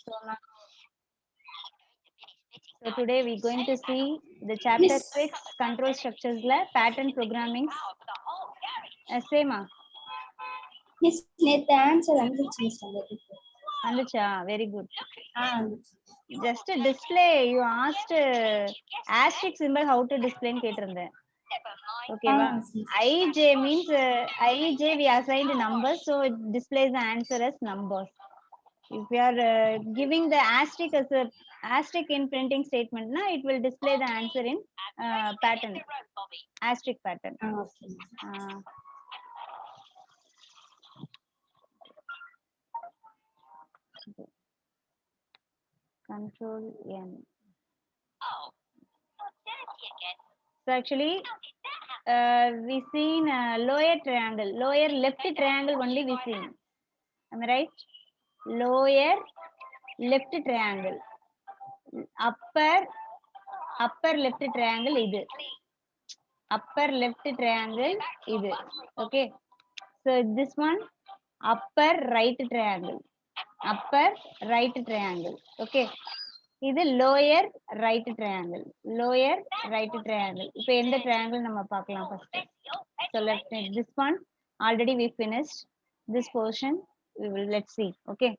So, so today we're going to see the chapter Miss, 6 control structures la pattern programming. Same. Miss, நேத்து answer வந்துச்சு miss உங்களுக்கு. Anducha, very good. வந்துச்சு. Just a display, you asked asterisk symbol how to display in கேட்டிருந்தேன். Okay, va? IJ means IJ we assigned numbers, so it displays the answer as numbers. If you are giving the asterisk as a asterisk in printing statement, na it will display the answer in pattern, asterisk pattern. Okay. Control N. So actually, we seen lower triangle, lower left triangle only we seen. Am I right? Lower left triangle, upper left triangle இது. Upper left triangle இது. Okay. So this one upper right triangle. Upper right triangle. Okay. இது lower right triangle. Lower right triangle. இப்போ எந்த triangle நம்ம பார்க்கலாம் first. So this one already we finished. This portion let's see. Okay.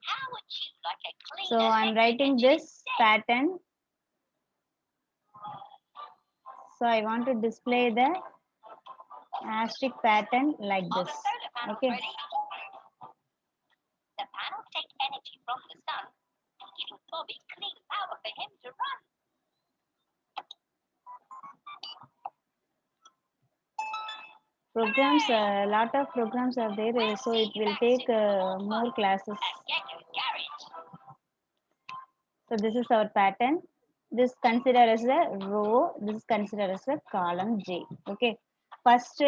So I'm writing this pattern. So I want to display the asterisk pattern like this. Okay. The panels take energy from the sun, giving Bobby clean power for him to run. Programs, a lot of programs are there, so it will take more classes. So this is our pattern. This considered as a row, this is considered as a column J. Okay. First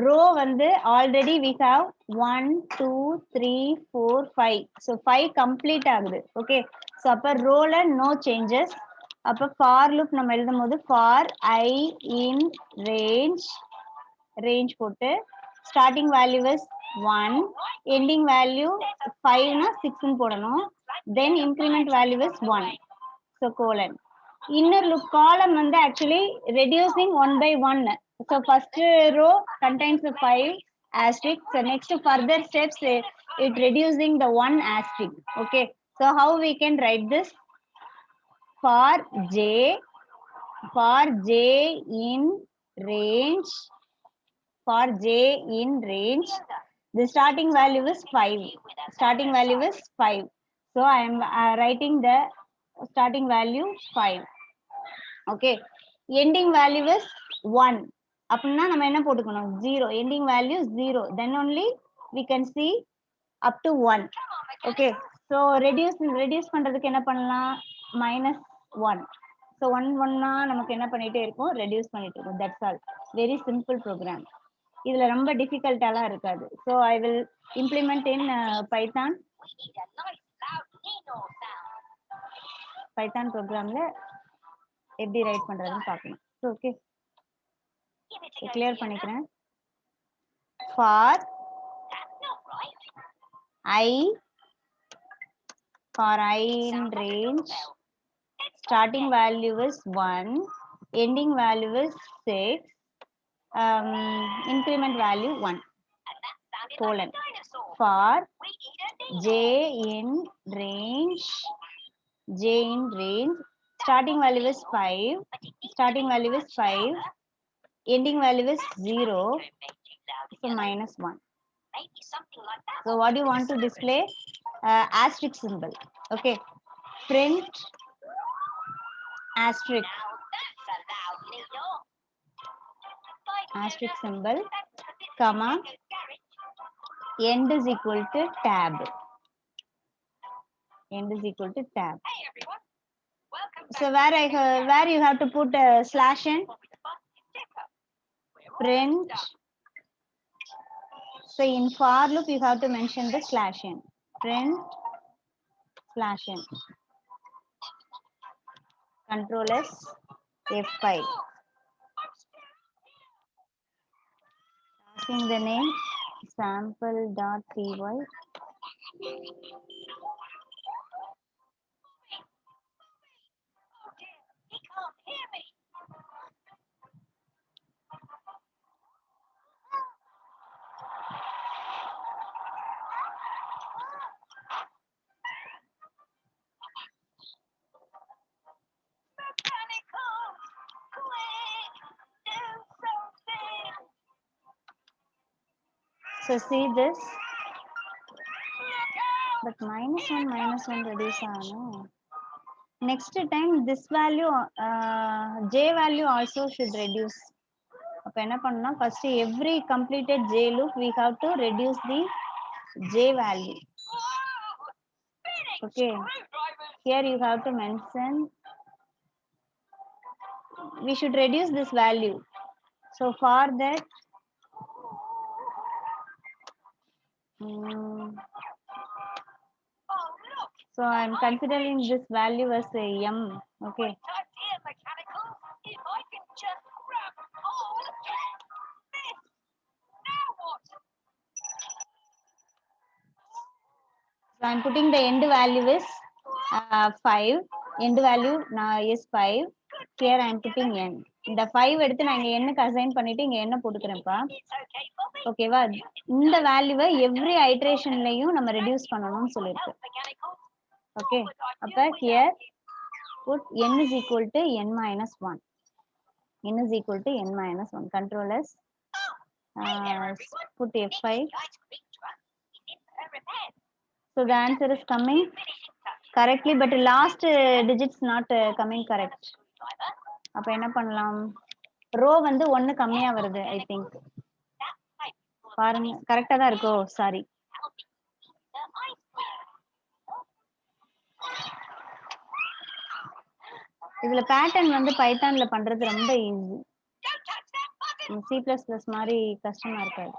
row வந்து already we have 1 2 3 4 5. So 5 complete ஆகுது. Okay. So அப்ப rowல no changes. அப்ப for loop நம்ம எழுதும்போது for I in range போட்டு starting value is 1, ending value 5 னா 6 ன்னு போடணும். Then increment value is 1. So colon. Inner loop column வந்து actually reducing 1 by 1. So first row contains the 5 asterisk. So next further steps it reducing the 1 asterisk. Okay. So how we can write this? For J in range, for J in range, the starting value is 5. Starting value is 5. So I am writing the starting value 5. Okay. Ending value is 1. அப்படின்னா நம்ம என்ன போட்டுக்கணும் 0. Ending value 0. Then only we can see up to 1. Okay. So reduce பண்றதுக்கு என்ன பண்ணலாம் minus 1. So 1 1 நமக்கு என்ன பண்ணிட்டே இருக்கும் reduce பண்ணிட்டே இருக்கும். That's all. Very simple program. இதுல ரொம்ப டிஃபிகல்ட்டாலாம் இருக்காது. So I will implement in Python. Python programல எப்படி ரைட் பண்றதுன்னு பார்க்கணும். So okay. கிளியர் பண்ணிக்கிறேன். For I in range, starting value is 1, ending value is 6, increment value 1, colon. For J in range, starting value is 5, ending value is 0, so minus 1. So what do you want to display? Asterisk symbol. Okay. Print asterisk. Asterisk symbol, comma, end is equal to tab. End is equal to tab. So where you have to put slash n? Print. So in for loop you have to mention the slash n. Print slash n. Control S F5. Asking the name sample.py. So see this, but -1 reduce no. Next time this value, j value also should reduce. Okay, என்ன பண்ணனும்? First every completed j loop we have to reduce the j value. Okay, here you have to mention we should reduce this value. So for that, so I'm considering this value as a m. Okay, Idea, mechanical. If I can just grab hold of this. Now what? so I'm putting the end value is 5. End value is 5. Here I'm putting n. இந்த 5 எடுத்து நான் இங்க n க்கு assign பண்ணிட்டு இங்க என்ன போட்டுக்கிறேன்ப்பா. It's okay, Bobby. ஓகேவா? இந்த வேல்யூவை எவ்ரி ஐட்ரேஷன்லயும் நம்ம ரெடியூஸ் பண்ணணும்னு சொல்லிருக்கு. Mechanical. ஓகே, அப்ப here put n is equal to n minus 1. n is equal to n minus 1. Control S. Put F5. Ice cream truck. It's in for repair. So the answer is coming Finishing touch. correctly, but last digits not coming correct. Driver. அப்ப என்ன பண்ணலாம்? Row வந்து 1 கம்மியா வருது I think. That pipe will பாருங்க, கரெக்டா தான் இருக்கோ? Sorry. help you eat the ice cream. இதுல பேட்டர்ன் வந்து பைத்தான்ல பண்றது ரொம்ப easy. Don't touch that button. C++ மாதிரி கஷ்டமா இருக்காது.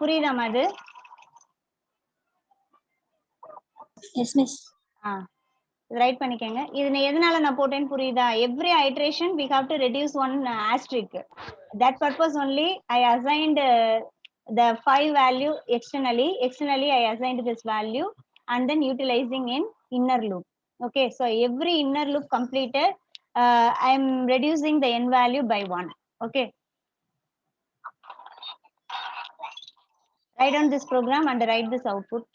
புரியுதாமா இது? Yes, miss. ரைட் பண்ணிக்கங்க. இது எதனால நான் போட்டேன்னு புரியுதா? Every iteration we have to reduce one asterisk. That purpose only I assigned the 5 value externally. Externally I assigned this value and then utilizing in inner loop. Okay, so every inner loop completed, I am reducing the n value by 1. Okay, write down this program and write this output.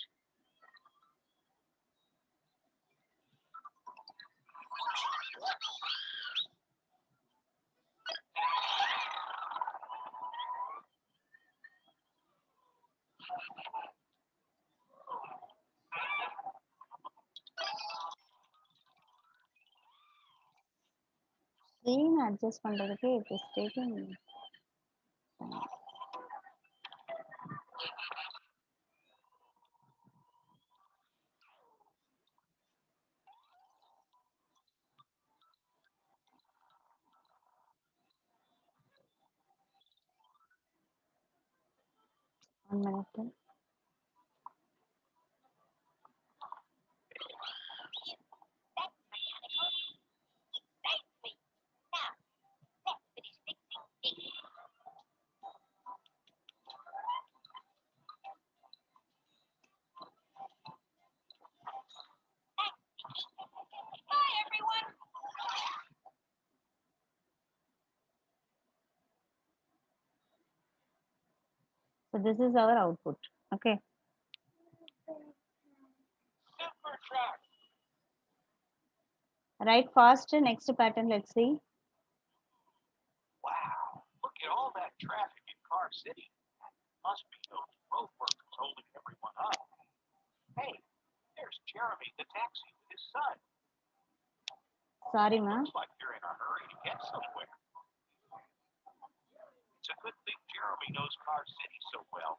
Screen adjust பண்றதுக்கு it is taking time. One minute. Thanks, mechanical. You saved me. Now, let's finish fixing this. Bye, everyone. So this is our output. Okay. Super truck. Write fast. Next pattern. Let's see. Wow, look at all that traffic in Car City. Must be those road workers holding everyone up. Hey, there's Jeremy the taxi with his son. Sorry, ma. Looks like you're in a hurry to get somewhere. It's a good thing Jeremy knows Car City so well.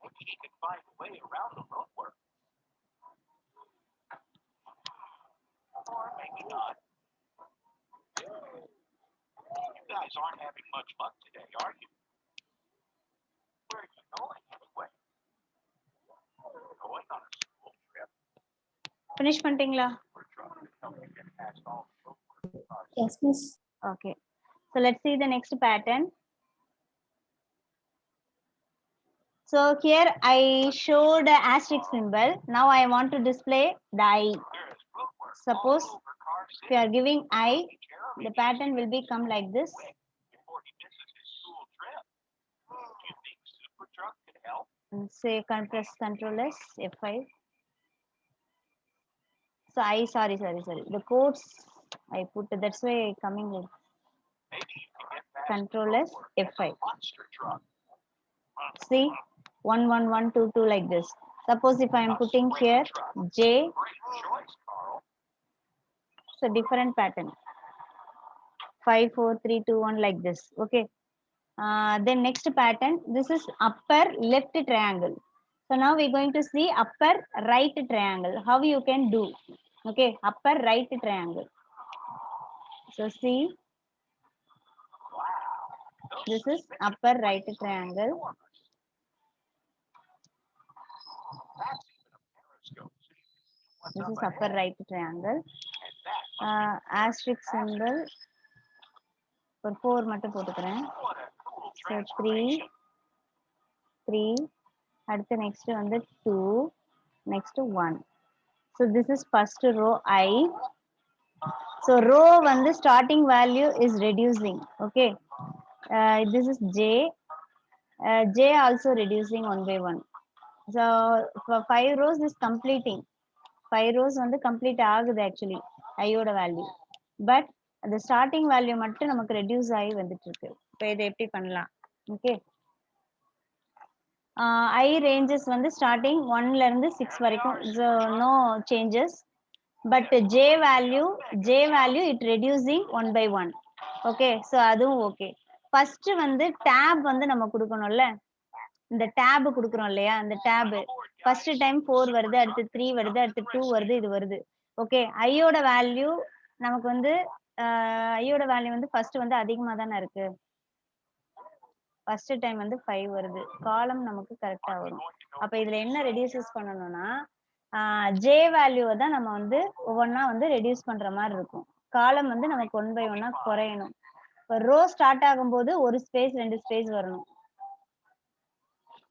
Maybe he can find a way around the road work. Or maybe not. You guys aren't having much luck today, are you? Where are you going anyway? Going on a school trip. Finish பண்ணிட்டீங்களா? We're trying to help you get past all the road work in Car City. Yes, miss. Okay. So let's see the next pattern. So here I showed a asterisk symbol. Now I want to display the I. There is road work Suppose all over Car if you are City. giving I, Jeremy the pattern will become like this. quick before he misses his school trip. Do you think Super Truck could help? And say press Control S, F5. So sorry. The quotes I put, that's why coming with Maybe you can get past Control the S, road work as a F5. monster truck. See, 1 1 1 2 2 like this. Suppose if I am putting here J, Great choice, Carl. so different pattern. 5 4 3 2 1 like this. Okay. Then next pattern, this is upper left triangle. So now we're going to see upper right triangle. How you can do? Okay, upper right triangle. So see, this is upper right triangle. That's even a periscope, so you can see what's This up is upper ahead. right triangle. And that Asterisk symbol for 4 மட்டும் போட்டுக்கிறேன். what a cool So 3 transformation. 3 அடுத்து next வந்து 2 next 1. So this is first row I. So row வந்து starting value is reducing. Okay. This is J. J also reducing 1 by 1. So for 5 rows is completing. 5 rows வந்து complete ஆகுது actually I ஓட value. But the starting value மட்டும் நமக்கு reduce ஆகி வந்துட்டு இருக்கு. இப்போ இதை எப்படி பண்ணலாம்? Okay. I ranges வந்து starting 1 ல இருந்து 6 வரைக்கும். So no changes. But J value it reducing 1 by 1. Okay. So அதுவும் okay. First வந்து tab வந்து நம்ம கொடுக்கணும்ல. இந்த tab கொடுக்குறோம் இல்லையா, அந்த tab first time 4 வருது, அடுத்து 3 வருது, அடுத்து 2 வருது, இது வருது. ஓகே, ஐயோட வேல்யூ நமக்கு வந்து ஐயோட வேல்யூ வந்து ஃபர்ஸ்ட் வந்து அதிகமா தானே இருக்கு. ஃபர்ஸ்ட் டைம் வந்து 5 வருது, காலம் நமக்கு கரெக்டா வரும். அப்ப இதுல என்ன ரெடியூசஸ் பண்ணணும்னா ஜே வேல்யூவை தான் நம்ம வந்து ஒவ்வொன்றா வந்து ரெடியூஸ் பண்ற மாதிரி இருக்கும். காலம் வந்து நமக்கு 1 by 1 குறையணும். இப்போ ரோ ஸ்டார்ட் ஆகும்போது ஒரு ஸ்பேஸ் 2 ஸ்பேஸ் வரணும்.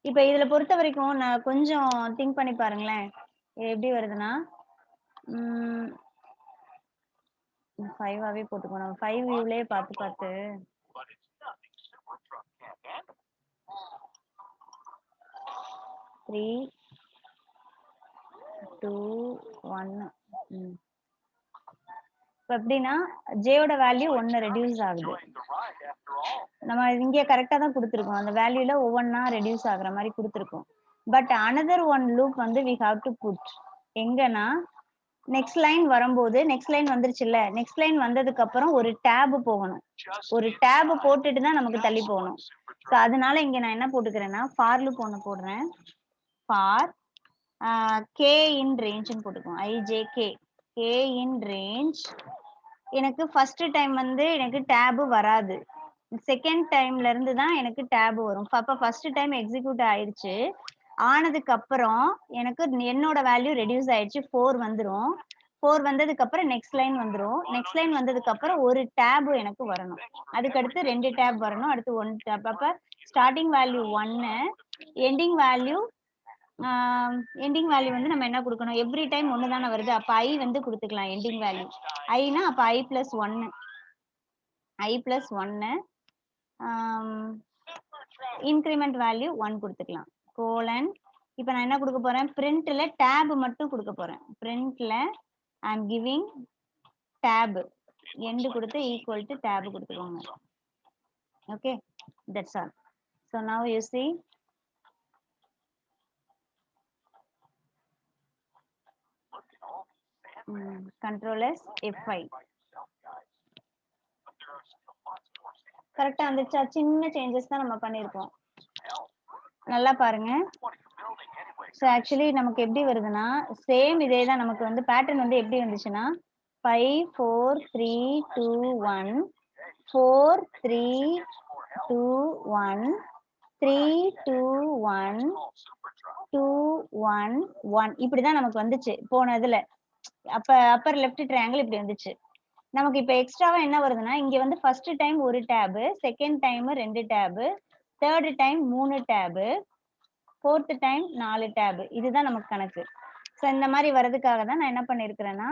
இப்ப இதுல பொறுத்த வரைக்கும் நான் கொஞ்சம் திங்க் பண்ணி பாருங்களேன், எப்படி வருதுன்னா 5ஆவே போட்டுக்கோ. நம்ம 5 வியூலயே பார்த்து But it's nothing Supertruck can't handle. 3 2 1. இப்போ எப்படின்னா ஜேயோட வேல்யூ 1 ரெடியூஸ் ஆகுது. Enjoying the ride after all. நம்ம இங்கே கரெக்டாக தான் கொடுத்துருக்கோம், அந்த வேல்யூல ஒவ்வொன்றா ரெடியூஸ் ஆகுற மாதிரி கொடுத்துருக்கோம். பட் அனதர் ஒன் லூப் வந்து வி ஹாவ் டு புட் எங்கன்னா நெக்ஸ்ட் லைன் வரும்போது, நெக்ஸ்ட் லைன் வந்துருச்சுல்ல, நெக்ஸ்ட் லைன் வந்ததுக்கு அப்புறம் ஒரு டேப் போகணும். ஒரு டேப் போட்டுட்டு தான் நமக்கு தள்ளி போகணும். ஸோ அதனால இங்க நான் என்ன போட்டுக்கிறேன்னா ஃபார் லூப் ஒன்று போடுறேன். ஃபார் கே இன் ரேஞ்சுன்னு போட்டுக்கோம். I j k k in range. எனக்கு ஃபர்ஸ்ட் டைம் வந்து எனக்கு டேப் வராது, செகண்ட் டைம்ல இருந்து தான் எனக்கு டேப் வரும். அப்ப ஃபர்ஸ்ட் டைம் எக்ஸிக்யூட் ஆயிடுச்சு, ஆனதுக்கு அப்புறம் எனக்கு என்னோட வேல்யூ ரெடியூஸ் ஆயிடுச்சு, 4 வந்துடும். 4 வந்ததுக்கு அப்புறம் நெக்ஸ்ட் லைன் வந்துடும். நெக்ஸ்ட் லைன் வந்ததுக்கு அப்புறம் ஒரு டேப் எனக்கு வரணும், அதுக்கு அடுத்து 2 டேப் வரணும், அடுத்து 1 டேப். அப்ப ஸ்டார்டிங் வேல்யூ 1, எண்டிங் வேல்யூ வந்து நம்ம என்ன கொடுக்கணும், எவ்ரி டைம் 1 தானே வருது, அப்ப ஐ வந்து கொடுத்துக்கலாம் எண்டிங் வேல்யூ. ஐனா அப்ப ஐ பிளஸ் 1, இன்க்ரிமெண்ட் வேல்யூ 1 கொடுத்துக்கலாம், கோலன். இப்போ நான் என்ன கொடுக்க போறேன், பிரிண்ட்ல டேப் மட்டும் கொடுக்க போறேன். பிரிண்ட்ல ஐ அம் கிவிங் டேப், எண்ட் கொடுத்து ஈக்குவல் டு டேப் கொடுத்துக்கோங்க. Okay, that's all. So now you see control S F5. கரெக்டா வந்துச்சா? சின்ன சேஞ்சஸ் தான் நம்ம பண்ணிருக்கோம், நல்லா பாருங்க. ஸோ ஆக்சுவலி நமக்கு எப்படி வருதுன்னா சேம் இதே தான் நமக்கு வந்து பேட்டர்ன் வந்து எப்படி வந்துச்சுன்னா 5 4 3 2 1 4 3 2 1 3 2 1 2 1 1 இப்படிதான் நமக்கு வந்துச்சு போனதுல. அப்ப அப்பர் லெஃப்ட் ட்ரையாங்கிள் இப்படி வந்துச்சு. நமக்கு இப்ப எக்ஸ்ட்ராவா என்ன வருதுன்னா இங்க வந்து ஃபர்ஸ்ட் டைம் ஒரு tab, second time 2 tab, third time 3 tab, fourth time 4 tab. இதுதான் நமக்கு கணக்கு. ஸோ இந்த மாதிரி வர்றதுக்காக தான் நான் என்ன பண்ணிருக்கிறேன்னா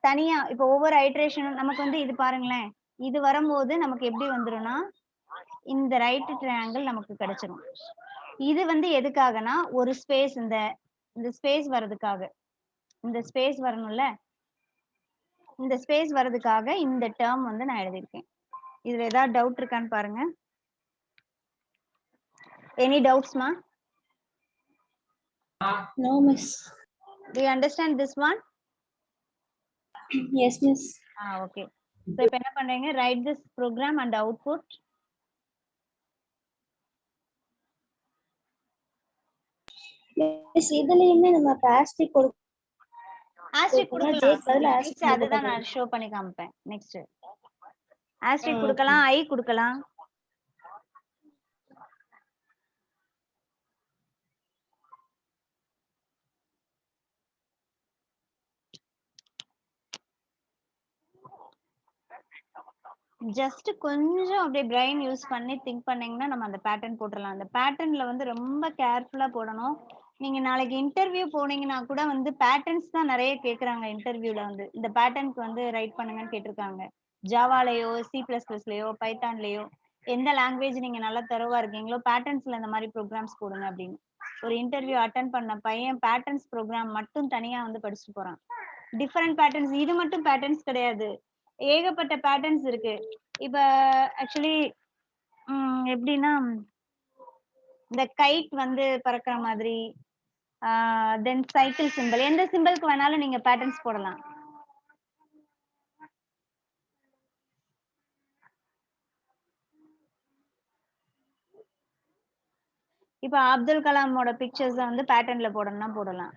தனியா இப்போ ஒவ்வொரு ஐட்ரேஷனும் நமக்கு வந்து இது பாருங்களேன், இது வரும்போது நமக்கு எப்படி வந்துரும்னா இந்த ரைட் ட்ரையாங்கிள் நமக்கு கிடைச்சிடும். இது வந்து எதுக்காகனா ஒரு ஸ்பேஸ், இந்த ஸ்பேஸ் வர்றதுக்காக, இந்த ஸ்பேஸ் வரணும்ல, இந்த ஸ்பேஸ் வர்றதுக்காக இந்த டேர்ம் வந்து நான் எழுதியிருக்கேன். இதுல ஏதாவது டவுட் இருக்கான்னு பாருங்க. Any doubts, ma? No, miss. Do you understand this one? Yes, miss. Okay. So இப்போ என்ன பண்றீங்க? Write this program and output. Miss இதுலயுமே நம்ம asterisk Asterisk கொடுக்கலாம். கொடுக்கலாம். J பதிலா asterisk Next அதுதான் நான் ஷோ பண்ணி காமிப்பேன். நெக்ஸ்ட் asterisk கொடுக்கலாம், I கொடுக்கலாம். ஜஸ்ட் கொஞ்சம் அப்படியே பிரைன் யூஸ் பண்ணி திங்க் பண்ணீங்கன்னா நம்ம அந்த பேட்டர்ன் போட்டுடலாம். அந்த பேட்டர்ன்ல வந்து ரொம்ப கேர்ஃபுல்லா போடணும். நீங்க நாளைக்கு இன்டர்வியூ போனீங்கன்னா கூட வந்து பேட்டர்ன்ஸ் தான் நிறைய கேக்குறாங்க. இன்டர்வியூல வந்து இந்த பேட்டர்னுக்கு வந்து ரைட் பண்ணுங்கன்னு கேட்டிருக்காங்க. ஜாவாலயோ, C++லயோ, பைத்தான்லயோ எந்த லாங்குவேஜ் நீங்க நல்லா தரவா இருக்கீங்களோ பேட்டர்ன்ஸ்ல இந்த மாதிரி ப்ரோக்ராம்ஸ் போடுங்க அப்படின்னு. ஒரு இன்டர்வியூ அட்டன் பண்ண பையன் பேட்டர்ன்ஸ் ப்ரோக்ராம் மட்டும் தனியா வந்து படிச்சுட்டு போறான். டிஃபரெண்ட் பேட்டர்ன்ஸ், இது மட்டும் பேட்டர்ன்ஸ் கிடையாது, ஏகப்பட்ட பேட்டர்ன்ஸ் இருக்கு. இப்ப ஆக்சுவலி எப்படின்னா இந்த கைட் வந்து பறக்கிற மாதிரி, தென் சைக்கிள் சிம்பிள், எந்த சிம்பிளுக்கு வேணாலும் நீங்க பேட்டர்ன்ஸ் போடலாம். இப்ப அப்துல் கலாமோட பிக்சர்ஸ் வந்து பேட்டர்ன்ல போடணும்னா போடலாம்.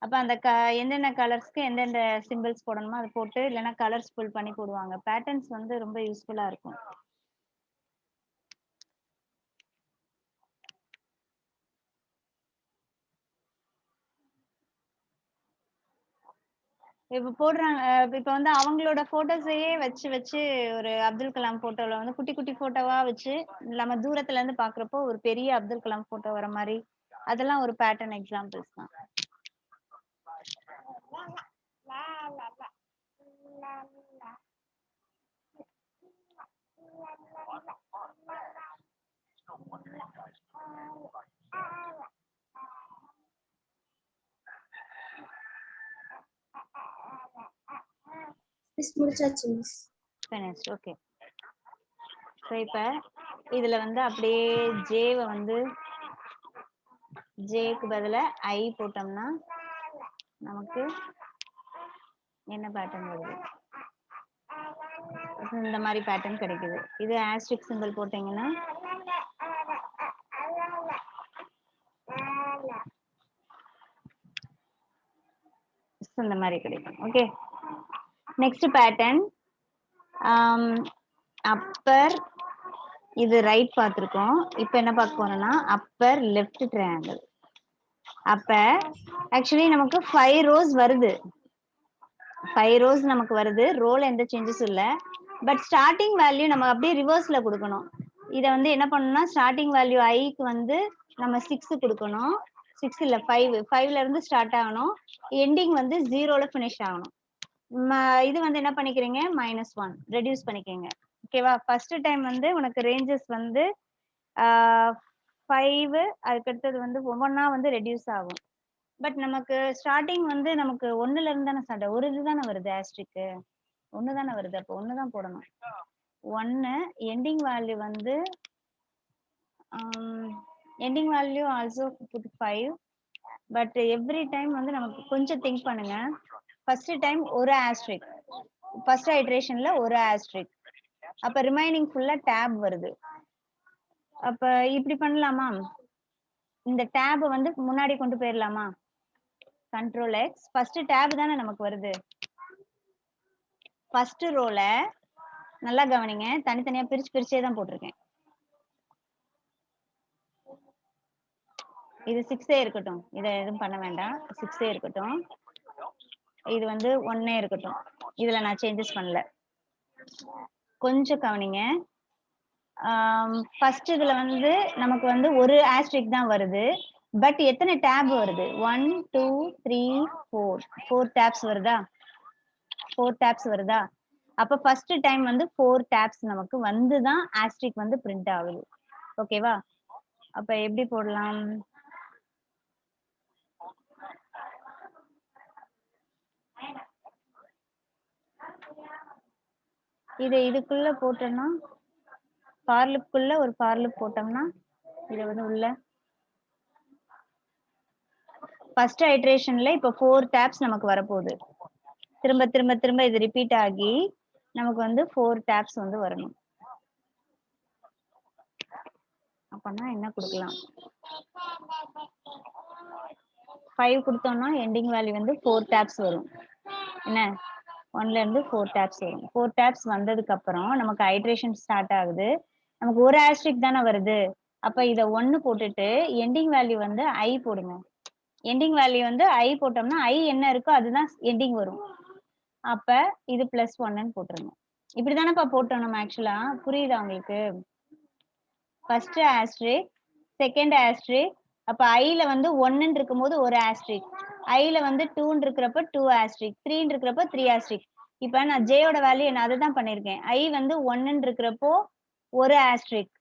அப்ப அந்த எந்தெந்த கலர்ஸ்க்கு எந்தெந்த சிம்பிள்ஸ் போடணுமோ அதை போட்டு, இல்லைன்னா கலர்ஸ் ஃபுல் பண்ணி போடுவாங்க. பேட்டர்ன்ஸ் வந்து ரொம்ப யூஸ்ஃபுல்லா இருக்கும். இப்ப போடுறாங்க. இப்ப வந்து அவங்களோட போட்டோஸையே வச்சு வச்சு ஒரு அப்துல் கலாம் போட்டோல வந்து குட்டி குட்டி போட்டோவா வச்சு நம்ம தூரத்துல இருந்து பாக்குறப்போ ஒரு பெரிய அப்துல் கலாம் போட்டோ வர மாதிரி, அதெல்லாம் ஒரு பேட்டர்ன் எக்ஸாம்பிள்ஸ் தான். மிஸ் முடிச்சாச்சு மிஸ். finished. ஓகே. ஸோ இப்போ இதுல வந்து அப்படியே ஜேவை வந்து ஜேக்கு பதிலா ஐ போட்டோம்னா நமக்கு என்ன பேட்டர்ன் வருது? இந்த மாதிரி பேட்டர்ன் கிடைக்குது. இது ஆஸ்ட்ரிக் சிம்பிள் போட்டீங்கன்னா இந்த மாதிரி கிடைக்கும். ஓகே, நெக்ஸ்ட் பேட்டர்ன் அப்பர், இது ரைட் பார்த்துருக்கோம். இப்போ என்ன பார்க்க போறோம்னா அப்பர் லெஃப்ட் ட்ரையாங்கிள். அப்ப ஆக்சுவலி நமக்கு 5 ரோஸ் வருது, 5 ரோஸ் நமக்கு வருது. ரோல எந்த சேஞ்சஸும் இல்லை. பட் ஸ்டார்டிங் வேல்யூ நம்ம அப்படியே ரிவர்ஸ்ல கொடுக்கணும். இதை வந்து என்ன பண்ணணும்னா ஸ்டார்டிங் வேல்யூ ஐக்கு வந்து நம்ம 6 கொடுக்கணும். 6 இல்ல 5ல இருந்து ஸ்டார்ட் ஆகணும். எண்டிங் வந்து 0ல ஃபினிஷ் ஆகணும். இது வந்து என்ன பண்ணிக்கிறீங்க, -1 ரெடியூஸ் பண்ணிக்கங்க. ஓகேவா? ஃபர்ஸ்ட் டைம் வந்து உனக்கு ரேஞ்சஸ் வந்து 5, அதுக்கடுத்தது வந்து ஒவ்வொன்னா வந்து ரெடியூஸ் ஆகும். பட் நமக்கு ஸ்டார்டிங் வந்து நமக்கு 1ல இருந்து தானே ஸ்டார்ட், ஒரு இதுதானே வருது, ஆஸ்ட்ரிக்கு 1 தானே வருது. அப்போ 1 தான் போடணும். 1 எண்டிங் வேல்யூ வந்து ending value also put 5. But every time வந்து நமக்கு கொஞ்சம் திங்க் பண்ணுங்க. ஃபர்ஸ்ட் டைம் ஒரு ஆஸ்ட்ரிக், ஃபர்ஸ்ட் ஐட்ரேஷன்ல ஒரு ஆஸ்ட்ரிக், அப்ப ரிமைனிங் ஃபுல்லா டேப் வருது. அப்ப இப்படி பண்ணலாமா? இந்த டேப் வந்து முன்னாடி கொண்டு போயிடலாமா? Ctrl X, ஃபர்ஸ்ட் டேப் தானே நமக்கு வருது. ஃபர்ஸ்ட் ரோல நல்லா கவனிங்க, தனித்தனியா பிரிச்சு பிரிச்சே தான் போட்டிருக்கேன். இது 6 இருக்கட்டும், இதை எதுவும் பண்ண வேண்டாம். 6 இருக்கட்டும். இது வந்து 1 இருக்கட்டும். இதுல நான் சேஞ்சஸ் பண்ணல. கொஞ்சம் கவனிங்க. ஃபர்ஸ்ட் இதுல வந்து நமக்கு வந்து ஒரு ஆஸ்ட்ரிக் தான் வருது. பட் எத்தனை டேப் வருது? 1 2 3 4 டேப்ஸ் வருதா? 4 டேப்ஸ் வருதா? அப்ப ஃபர்ஸ்ட் டைம் வந்து 4 டேப்ஸ் நமக்கு வந்து தான் ஆஸ்ட்ரிக் வந்து பிரிண்ட் ஆகுது. ஓகேவா? அப்ப எப்படி போடலாம்? இதுக்குள்ள போட்டோம்னா ஃபார் லூப்க்குள்ள ஒரு ஃபார் லூப் போட்டோம்னா இத வந்து உள்ள ஃபர்ஸ்ட் ஐட்ரேஷன்ல இப்போ 4 டேப்ஸ் நமக்கு வரப்போகுது. திரும்ப திரும்ப திரும்ப இது ரிப்பீட் ஆகி நமக்கு வந்து 4 டேப்ஸ் வந்து வரணும். அப்பனா என்ன கொடுக்கலாம்? 5 கொடுத்தோம்னா எண்டிங் வேல்யூ வந்து 4 டேப்ஸ் வரும். என்ன 1ல இருந்து 4 டேப்ஸ் வரும். 4 டேப்ஸ் வந்ததுக்கு அப்புறம் நமக்கு ஐட்ரேஷன் ஸ்டார்ட் ஆகுது. நமக்கு ஒரு ஆஸ்ட்ரிக் தானே வருது. அப்ப இத 1 போட்டுட்டு எண்டிங் வேல்யூ வந்து I போடுங்க. எண்டிங் வேல்யூ வந்து I போட்டோம்னா I என்ன இருக்கோ அதுதான் எண்டிங் வரும். அப்ப இது +1ன்னு போட்டுருங்க. இப்படிதானப்பா போட்டோம் நம்ம ஆக்சுவலா. புரியுதா உங்களுக்கு? ஃபர்ஸ்ட் ஆஸ்ட்ரிக், செகண்ட் ஆஸ்ட்ரிக், அப்ப ஐல வந்து 1ன்னு இருக்கும்போது ஒரு ஆஸ்ட்ரிக், ஐல வந்து 2ன்னு இருக்கிறப்ப 2 ஆஸ்ட்ரிக், 3ன்னு இருக்கிறப்ப 3 ஆஸ்ட்ரிக். இப்ப நான் ஜேயோட வேல்யூ என்ன அதுதான் பண்ணிருக்கேன். ஐ வந்து 1ன்னு இருக்கிறப்போ ஒரு ஆஸ்ட்ரிக்,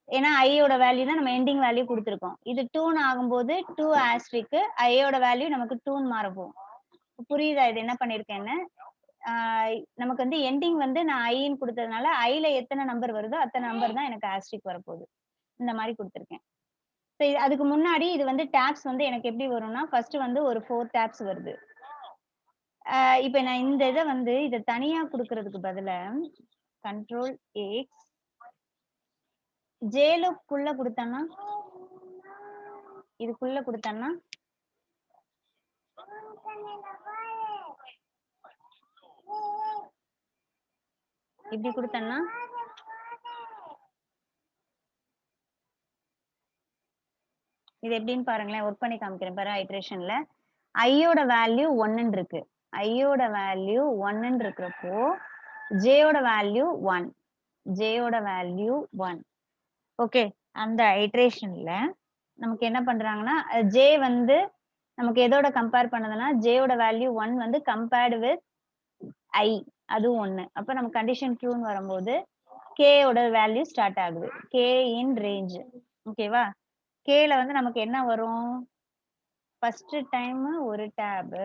ஏன்னா ஐயோட வேல்யூ தான் நம்ம எண்டிங் வேல்யூ கொடுத்துருக்கோம். இது 2ன்னு ஆகும்போது 2 ஆஸ்ட்ரிக், ஐயோட வேல்யூ நமக்கு 2ன்னு மாறப்போம். புரியுதா இது என்ன பண்ணிருக்கேன்னு? நமக்கு வந்து எண்டிங் வந்து நான் ஐன்னு கொடுத்ததுனால ஐல எத்தனை நம்பர் வருதோ அத்தனை நம்பர் தான் எனக்கு ஆஸ்ட்ரிக் வரப்போகுது. இந்த மாதிரி கொடுத்துருக்கேன். அதுக்கு முன்னாடி இது வந்து டேப்ஸ் வந்து எனக்கு எப்படி வரும்னா ஃபர்ஸ்ட் வந்து ஒரு 4 டேப்ஸ் வருது. இப்ப நான் இந்த இதை வந்து இதை தனியா கொடுக்கறதுக்கு பதிலா கண்ட்ரோல் எக்ஸ் ஜேலுக்குள்ள கொடுத்தேன்னா இதுக்குள்ள கொடுத்தேன்னா இப்படி கொடுத்தேன்னா இது எப்படின்னு பாருங்களேன். ஒர்க் பண்ணி காமிக்கிறேன் பாரு. ஐட்ரேஷன்ல ஐயோட வேல்யூ 1ன்னு இருக்கு. ஐயோட வேல்யூ 1ன்னு இருக்கிறப்போ ஜேயோட வேல்யூ 1, ஜேயோட வேல்யூ 1. ஓகே, அந்த ஐட்ரேஷன்ல நமக்கு என்ன பண்றாங்கன்னா ஜே வந்து நமக்கு எதோட கம்பேர் பண்ணதுன்னா ஜேயோட வேல்யூ 1 வந்து கம்பேர்டு வித் ஐ, அதுவும் 1. அப்ப நம்ம கண்டிஷன் ட்ரூன்னு வரும்போது கேயோட வேல்யூ ஸ்டார்ட் ஆகுது. K in range. ஓகேவா? கேல வந்து நமக்கு என்ன வரும்? ஃபர்ஸ்ட் டைம் ஒரு டேப்,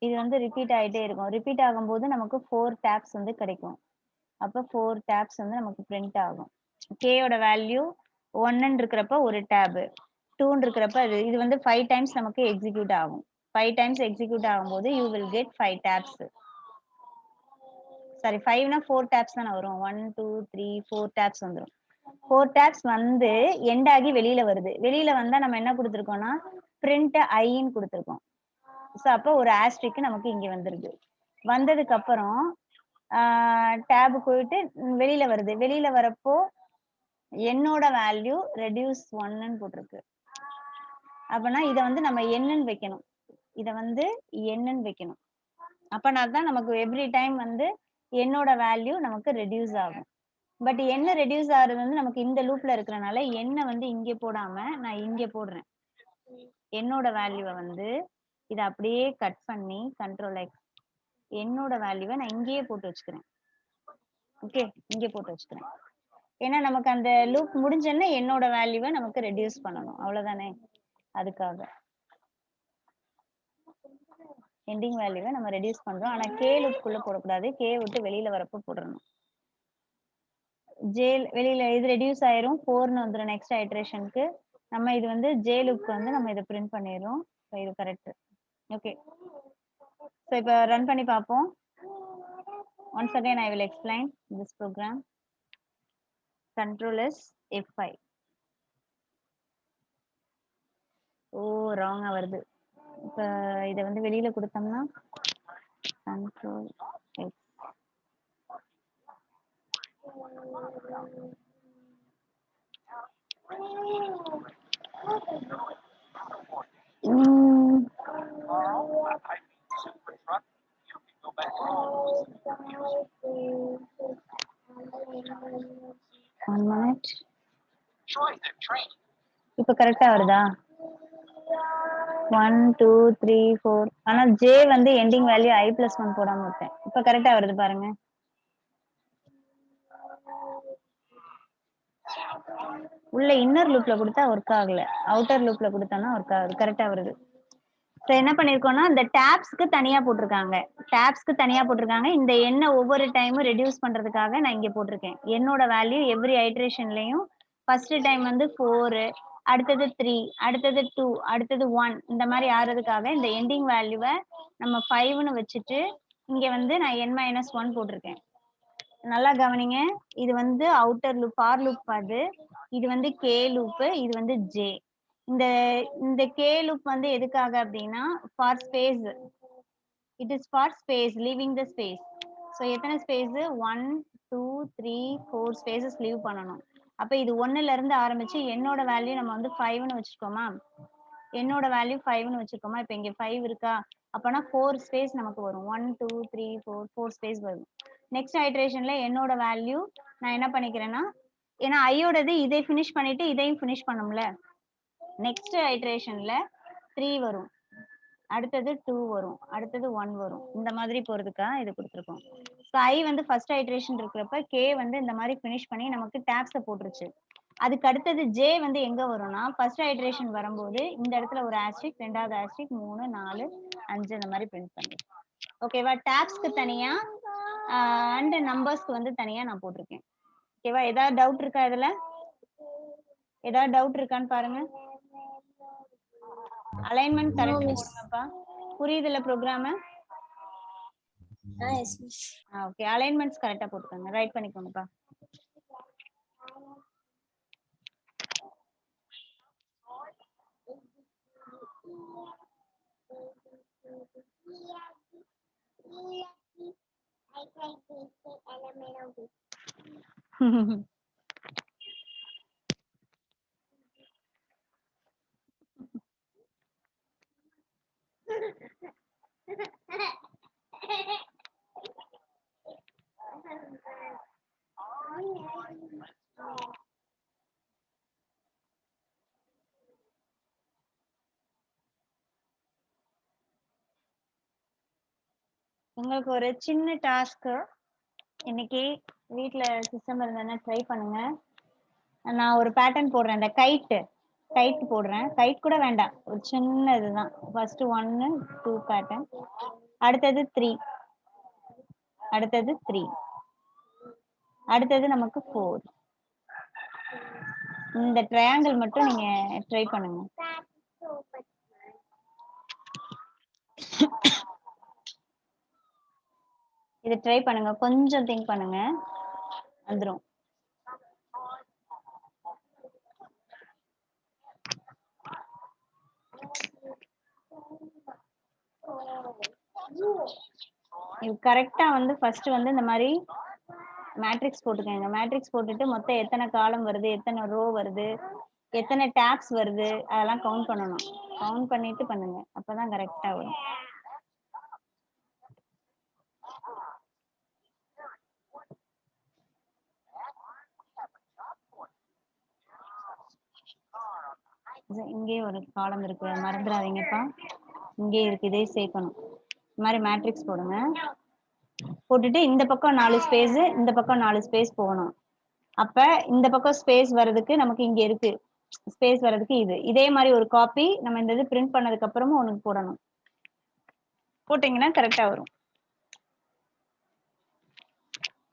இது வந்து ரிப்பீட் ஆயிட்டே இருக்கும். ரிப்பீட் ஆகும்போது நமக்கு 4 டேப்ஸ் வந்து கிடைக்கும். அப்ப 4 டேப்ஸ் வந்து நமக்கு பிரிண்ட் ஆகும். கேயோட வேல்யூ 1ன்னு இருக்கிறப்ப ஒரு டேப், 2ன்னு இருக்கிறப்ப இது வந்து 5 டைம்ஸ் நமக்கு எக்ஸிக்யூட் ஆகும். 5 டைம்ஸ் எக்ஸிக்யூட் ஆகும்போது you will get 5 tabs. Sorry 5னா 4 டேப்ஸ் தானே வரும். 1 2 3 4 டேப்ஸ் வந்துடும். 4 டேப்ஸ் வந்து எண்ட் ஆகி வெளியில வருது. வெளியில வந்தா நம்ம என்ன கொடுத்துருக்கோம்னா பிரிண்ட் ஐன்னு கொடுத்துருக்கோம். ஸோ அப்போ ஒரு ஆஸ்ட்ரிக் நமக்கு இங்க வந்துருது. வந்ததுக்கு அப்புறம் டேப் போயிட்டு வெளியில வருது. வெளியில வரப்போ என்னோட வேல்யூ ரெடியூஸ் 1ன்னு போட்டிருக்கு. அப்பனா இதை வந்து நம்ம என்னன்னு வைக்கணும். இதை வந்து என்னன்னு வைக்கணும். அப்பனா தான் நமக்கு எவ்ரி டைம் வந்து என்னோட வேல்யூ நமக்கு ரெடியூஸ் ஆகும். பட் என்ன ரெடியூஸ் ஆகுறது வந்து நமக்கு இந்த லூப்ல இருக்கிறனால என்ன வந்து இங்கே போடாம நான் இங்கே போடுறேன். என்னோட வேல்யூவை வந்து இதை அப்படியே கட் பண்ணி கண்ட்ரோல் எக்ஸ் என்னோட வேல்யூவை நான் இங்கேயே போட்டு வச்சுக்கிறேன். ஓகே, இங்கே போட்டு வச்சுக்கிறேன். ஏன்னா நமக்கு அந்த லூப் முடிஞ்சோன்னா என்னோட வேல்யூவை நமக்கு ரெடியூஸ் பண்ணணும், அவ்வளவுதானே. அதுக்காக எண்டிங் வேல்யூவை நம்ம ரெடியூஸ் பண்றோம். ஆனா கே லூப்குள்ள போடக்கூடாது. கே விட்டு வெளியில வரப்போ போடணும். ஜே வெளியில இது ரெடியூஸ் ஆயிரும், 4ன்னு வந்துடும் நெக்ஸ்ட் ஐட்ரேஷனுக்கு. நம்ம இது வந்து ஜே லூப்க்கு வந்து நம்ம இதை பிரிண்ட் பண்ணிடுறோம். இது கரெக்ட். ஓகே, ஸோ இப்போ ரன் பண்ணி பார்ப்போம். Once again I will explain this program. Control is F5. ஓ ராங்கா வருது. இப்போ இதை வந்து வெளியில கொடுத்தோம்னா கண்ட்ரோல் எக்ஸ் One minute. இப்ப கரெக்டா வருதா? 1 2 3 4. ஆனா ஜே வந்து எண்டிங் வேல்யூ I+1 போடாம விட்டேன். இப்ப கரெக்டா வருது பாருங்க. உள்ள இன்னர் லூப்ல கொடுத்தா ஒர்க் ஆகல, அவுட்டர் லூப்ல கொடுத்தோம்னா ஒர்க் ஆகுது. கரெக்டா வருது. ஸோ என்ன பண்ணிருக்கோம்னா இந்த டேப்ஸ்க்கு தனியா போட்டிருக்காங்க. டேப்ஸ்க்கு தனியா போட்டிருக்காங்க. இந்த எண்ணை ஒவ்வொரு டைமும் ரெடியூஸ் பண்றதுக்காக நான் இங்க போட்டிருக்கேன். என்னோட வேல்யூ எவ்ரி ஐட்ரேஷன்லயும் ஃபர்ஸ்ட் டைம் வந்து 4, அடுத்தது 3, அடுத்தது 2, அடுத்தது 1 இந்த மாதிரி ஆறதுக்காக இந்த எண்டிங் வேல்யூவை நம்ம 5ன்னு வச்சுட்டு இங்க வந்து நான் n-1 போட்டிருக்கேன். நல்லா கவனிங்க. இது வந்து அவுட்டர் லூப் ஃபார் லூப் அது. இது வந்து கே லூப், இது வந்து ஜே. இந்த இந்த கே லூப் வந்து எதுக்காக அப்படின்னா for space. It is for space, leaving the space. So எத்தனை ஸ்பேஸ்? 1 2 3 4 ஸ்பேசஸ் லீவ் பண்ணணும். அப்ப இது 1ல இருந்து ஆரம்பிச்சு என்னோட வேல்யூ நம்ம வந்து 5ன்னு வச்சுக்கோமா? என்னோட வேல்யூ 5ன்னு வச்சுக்கோமா? இப்ப இங்க 5 இருக்கா? அப்பனா 4 ஸ்பேஸ் நமக்கு வரும். 1 2 3 4 ஸ்பேஸ் வரும். நெக்ஸ்ட் ஐட்ரேஷன்ல என்னோட வேல்யூ நான் என்ன பண்ணிக்கிறேன்னா, ஏன்னா ஐயோடது இதை ஃபினிஷ் பண்ணிட்டு இதையும் ஃபினிஷ் பண்ணும்ல. நெக்ஸ்ட் ஐட்ரேஷன்ல 3 வரும், அடுத்தது 2 வரும், அடுத்தது 1 வரும். இந்த மாதிரி போறதுக்காக இது கொடுத்துருக்கோம். ஸோ ஐ வந்து ஃபர்ஸ்ட் ஐட்ரேஷன் இருக்கிறப்ப கே வந்து இந்த மாதிரி ஃபினிஷ் பண்ணி நமக்கு டேப்ஸை போட்டுருச்சு. அதுக்கு அடுத்தது ஜே வந்து எங்க வரும்னா ஃபர்ஸ்ட் ஐட்ரேஷன் வரும்போது இந்த இடத்துல ஒரு ஆஸ்ட்ரிக், ரெண்டாவது ஆஸ்ட்ரிக், 3 4 5 இந்த மாதிரி பிரிண்ட் பண்ணுறேன். ஓகேவா? டேப்ஸ்க்கு தனியா அண்ட் நம்பர்ஸ்க்கு வந்து தனியா நான் போட்டிருக்கேன். ஓகேவா? ஏதாவது டவுட் இருக்கா? இதுல ஏதாவது டவுட் இருக்கான்னு பாருங்க. அலைன்மெண்ட் கரெக்ட் போடுங்கப்பா. புரியுதுல program? Yes miss. Okay, alignments கரெக்டா போட்டுக்கோங்க. ரைட் பண்ணிக்கோங்கப்பா. உங்களுக்கு ஒரு சின்ன டாஸ்க். இன்னைக்கு வீட்ல சிஸ்டம் இருந்ததுன்னா ட்ரை பண்ணுங்க. நான் ஒரு பேட்டர்ன் போடுறேன். இந்த கைட் போடுறேன். கைட் கூட வேண்டாம், ஒரு சின்ன இதுதான். ஃபர்ஸ்ட் 1 2 பேட்டர்ன், அடுத்தது 3, அடுத்தது 3, அடுத்தது நமக்கு 4. இந்த ட்ரையாங்கிள் மட்டும் நீங்க ட்ரை பண்ணுங்க. இது ட்ரை பண்ணுங்க, கொஞ்சம் திங்க் பண்ணுங்க, வந்துரும். இது கரெக்டா வந்து ஃபர்ஸ்ட் வந்து இந்த மாதிரி மேட்ரிக்ஸ் போட்டுக்கோங்க. மேட்ரிக்ஸ் போட்டுட்டு மொத்தம் எத்தனை காலம் வருது, எத்தனை ரோ வருது, எத்தனை டேப்ஸ் வருது, அதெல்லாம் கவுண்ட் பண்ணணும். கவுண்ட் பண்ணிட்டு பண்ணுங்க, அப்பதான் கரெக்டா வரும். இங்கே ஒரு காலம் இருக்கு, மறந்துடாதீங்கப்பா. இங்கே இருக்கு, இதே சேர்க்கணும். இந்த மாதிரி மேட்ரிக்ஸ் போடுங்க. போட்டுட்டு இந்த பக்கம் 4 ஸ்பேஸ், இந்த பக்கம் 4 ஸ்பேஸ் போகணும். அப்ப இந்த பக்கம் ஸ்பேஸ் வர்றதுக்கு நமக்கு இங்க இருக்கு ஸ்பேஸ் வர்றதுக்கு இது. இதே மாதிரி ஒரு காப்பி நம்ம இந்த இது பிரிண்ட் பண்ணதுக்கு அப்புறமும் உனக்கு போடணும். போட்டீங்கன்னா கரெக்டா வரும்.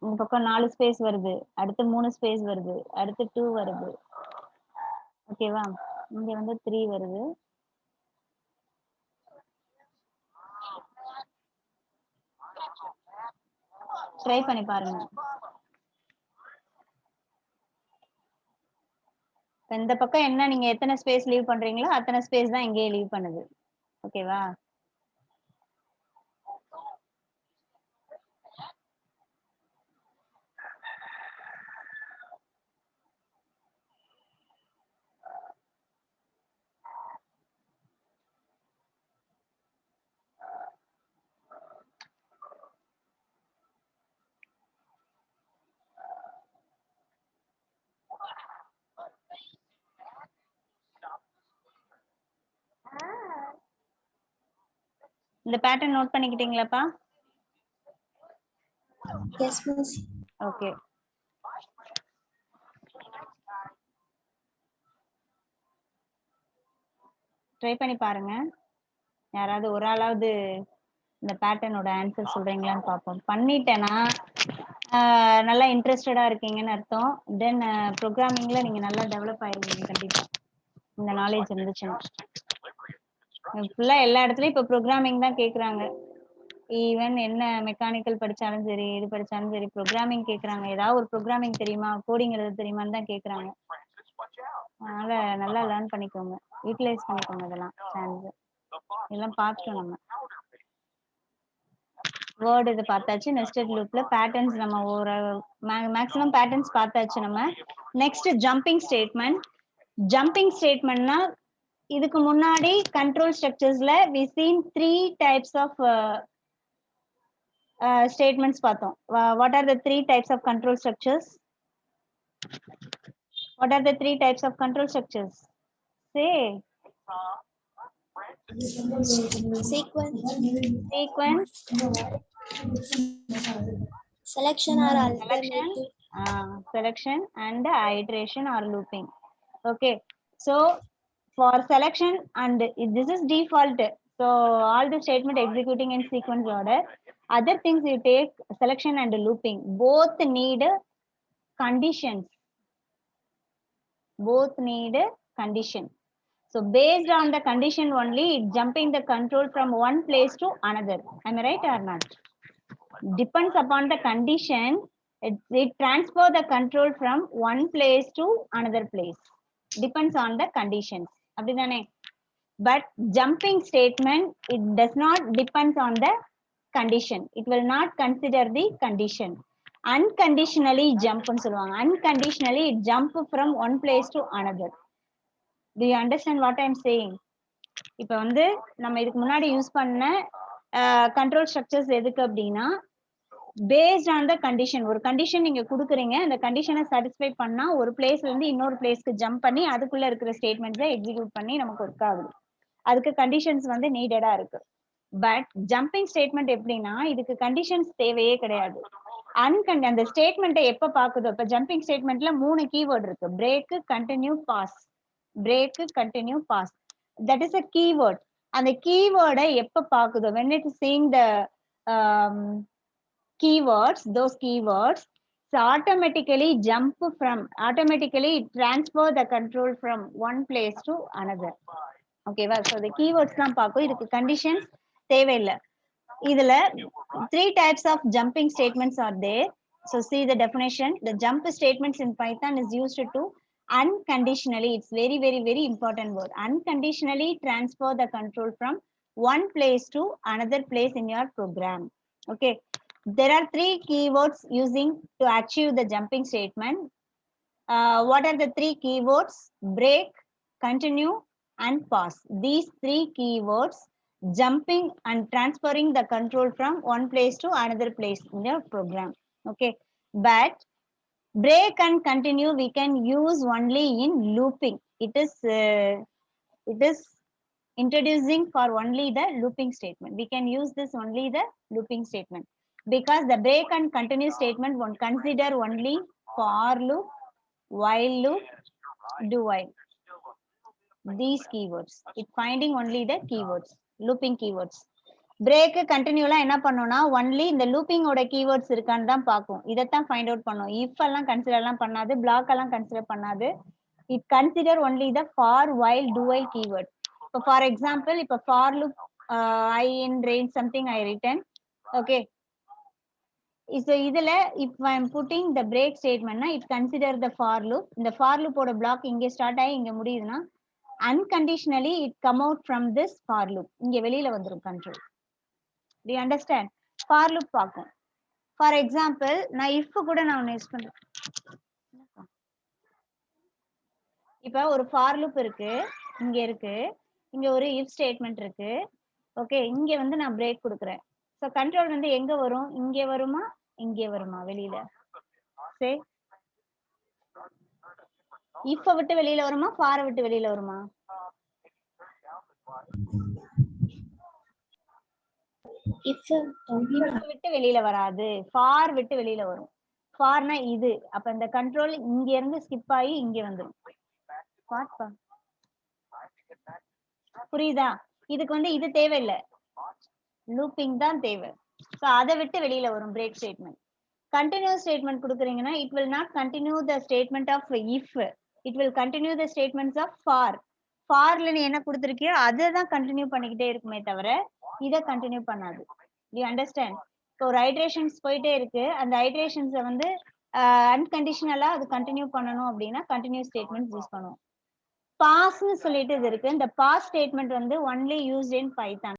இந்த பக்கம் 4 ஸ்பேஸ் வருது, அடுத்து 3 ஸ்பேஸ் வருது, அடுத்து 2 வருது. ஓகேவா? இங்க வந்து 3 வருது. ட்ரை பண்ணி பாருங்க. இந்த பக்கம் என்ன நீங்க எத்தனை ஸ்பேஸ் லீவ் பண்றீங்களோ அத்தனை ஸ்பேஸ் தான் இங்கேயே லீவ் பண்ணுது. ஓகேவா? இந்த பேட்டர்ன் நோட் பண்ணிக்கிட்டீங்களாப்பா? Yes miss. ஓகே. ட்ரை பண்ணி பாருங்க. யாராவது ஒரு ஆளாவது இந்த பேட்டர்னோட ஆன்சர் சொல்றீங்களான்னு பார்ப்போம். பண்ணிட்டேன்னா நல்லா இன்ட்ரெஸ்டடா இருக்கீங்கன்னு அர்த்தம். தென் ப்ரோக்ராமிங்ல நீங்க நல்லா டெவலப் ஆயிருவீங்க கண்டிப்பா, இந்த நாலேஜ் இருந்துச்சுன்னா. ஃபுல்லா எல்லா இடத்துலயும் இப்ப ப்ரோக்ராமிங் தான் கேக்குறாங்க. ஈவன் என்ன மெக்கானிக்கல் படிச்சாலும் சரி, இது படிச்சாலும் சரி, ப்ரோக்ராமிங் கேக்குறாங்க. ஏதாவது ஒரு ப்ரோக்ராமிங் தெரியுமா, கோடிங் எழுத தெரியுமான்னு தான் கேக்குறாங்க. அதனால நல்லா லேர்ன் பண்ணிக்கோங்க, யூட்டிலைஸ் பண்ணிக்கோங்க இதெல்லாம் சான்ஸ். இதெல்லாம் பார்த்துட்டோம் நம்ம. வேர்ட் இது பார்த்தாச்சு. நெஸ்டட் லூப்ல பேட்டர்ன்ஸ் நம்ம ஒரு மேக்ஸிமம் பேட்டர்ன்ஸ் பார்த்தாச்சு நம்ம. Next jumping statement. ஜம்பிங் ஸ்டேட்மெண்ட்னா இதுக்கு முன்னாடி கண்ட்ரோல் ஸ்ட்ரக்சர்ஸ்ல we seen 3 types of statements பார்த்தோம். What are the 3 types of control structures? What are the 3 types of control structures? Say. Sequence, selection or Selection, alternative. selection and iteration or looping. Okay, so for selection, and this is default, so all the statement executing in sequence order. Other things you take selection and looping, both need conditions, both need condition. So based on the condition only, it jumping the control from one place to another. Am I right or not? Depends upon the condition, it transfer the control from one place to another place. Depends on the conditions. அப்படிதானே? But jumping statement, it does not depends on the condition. It will not consider the condition. Unconditionally jump ன்னு சொல்லுவாங்க. Unconditionally it jump from one place to another. Do you understand what I am saying? இப்ப வந்து நம்ம இதுக்கு முன்னாடி use பண்ண control structures எதுக்கு அப்படின்னா, பேஸ்ட் ஆன் த கண்டிஷன். ஒரு கண்டிஷன் நீங்க கொடுக்குறீங்க, அந்த கண்டிஷனை சாட்டிஸ்ஃபை பண்ணா ஒரு பிளேஸ்ல இருந்து இன்னொரு பிளேஸ்க்கு ஜம்ப் பண்ணி அதுக்குள்ள இருக்கிற ஸ்டேட்மெண்ட்ஸை எக்ஸிக்யூட் பண்ணி நமக்கு ஒர்க் ஆகுது. அதுக்கு கண்டிஷன்ஸ் வந்து நீடடா இருக்கு. பட் ஜம்பிங் ஸ்டேட்மெண்ட் எப்படின்னா, இதுக்கு கண்டிஷன்ஸ் தேவையே கிடையாது. அந்த ஸ்டேட்மெண்ட்டை எப்ப பாக்குதோ, இப்ப ஜம்பிங் ஸ்டேட்மெண்ட்ல 3 கீவேர்ட் இருக்கு. Break, continue, pass. Break, continue, pass. That is a keyword. அந்த கீவேர்டை எப்ப பாக்குதோ, when it is seeing the keywords, those keywords, so automatically transfer the control from one place to another. Okay va? So the keywords தான் பார்க்கும், இதுக்கு conditions தேவையில்லை. இதுல 3 types of jumping statements are there. So see the definition. The jump statements in Python is used to unconditionally, it's very very very important word, unconditionally transfer the control from one place to another place in your program. Okay, there are 3 keywords using to achieve the jumping statement. What are the 3 keywords? Break, continue and pause. These 3 keywords jumping and transferring the control from one place to another place in your program. Okay, but break and continue we can use only in looping. It is introducing for only the looping statement. We can use this only the looping statement, because the break and continue statement won't consider only for loop, while loop, do while. These keywords, it finding only the keywords, looping keywords. Break கண்டினியூலாம் என்ன பண்ணோம்னா, only இந்த லூப்பிங்கோட keywords இருக்கான்னு தான் பார்க்கும். இதைத்தான் find out பண்ணும். If எல்லாம் கன்சிடர் எல்லாம் பண்ணாது, பிளாக் எல்லாம் கன்சிடர் பண்ணாது. It consider only the for, while, do while keyword. இப்போ ஃபார் எக்ஸாம்பிள், இப்போ for loop i in range something i return. Okay, so இதுல if I am putting the break ஸ்டேட்மெண்ட்னா it consider the for loop. இந்த for லூப்போட block இங்கே start ஆகி இங்க முடியுதுன்னா, unconditionally it come out from this for loop. இங்க வெளியில வந்துடும் control. Do you understand? For loop பார்க்கும். For example, நான் if கூட நான் யூஸ் பண்றேன். இப்ப ஒரு for loop இருக்கு, இங்க இருக்கு, இங்க ஒரு if statement இருக்கு. ஓகே, இங்க வந்து நான் பிரேக் கொடுக்குறேன். சோ கண்ட்ரோல் வந்து எங்க வரும்? இங்க வருமா, இங்க வருமா, வெளியில? சே if விட்டு வெளியில வருமா, for விட்டு வெளியில வருமா? If விட்டு வெளியில வராது, ஃபார் விட்டு வெளியில வரும். ஃபார்னா இது, அப்ப இந்த கண்ட்ரோல் இங்க இருந்து ஸ்கிப் ஆகி இங்க வந்துடும். புரியுதா? இதுக்கு வந்து இது தேவையில்லை, லூப்பிங் தான் தேவை. ஸோ அதை விட்டு வெளியில வரும் பிரேக் ஸ்டேட்மெண்ட். கண்டினியூஸ் ஸ்டேட்மெண்ட் கொடுக்குறீங்கன்னா it will not continue the statement of if, it will continue the statements of for. ஃபார்ல நீ என்ன கொடுத்துருக்கியோ அதை தான் கண்டினியூ பண்ணிக்கிட்டே இருக்குமே தவிர இதை கண்டினியூ பண்ணாது. You understand? ஸோ ஒரு ஐட்ரேஷன்ஸ் போயிட்டே இருக்கு, அந்த ஐட்ரேஷன்ஸை வந்து அன்கண்டிஷனலா அது கண்டினியூ பண்ணணும் அப்படின்னா கண்டினியூஸ் ஸ்டேட்மெண்ட் யூஸ் பண்ணுவோம். பாஸ்ன்னு சொல்லிட்டு இது இருக்கு. இந்த பாஸ் ஸ்டேட்மெண்ட் வந்து ஒன்லி யூஸ்ட் இன் பைத்தான்.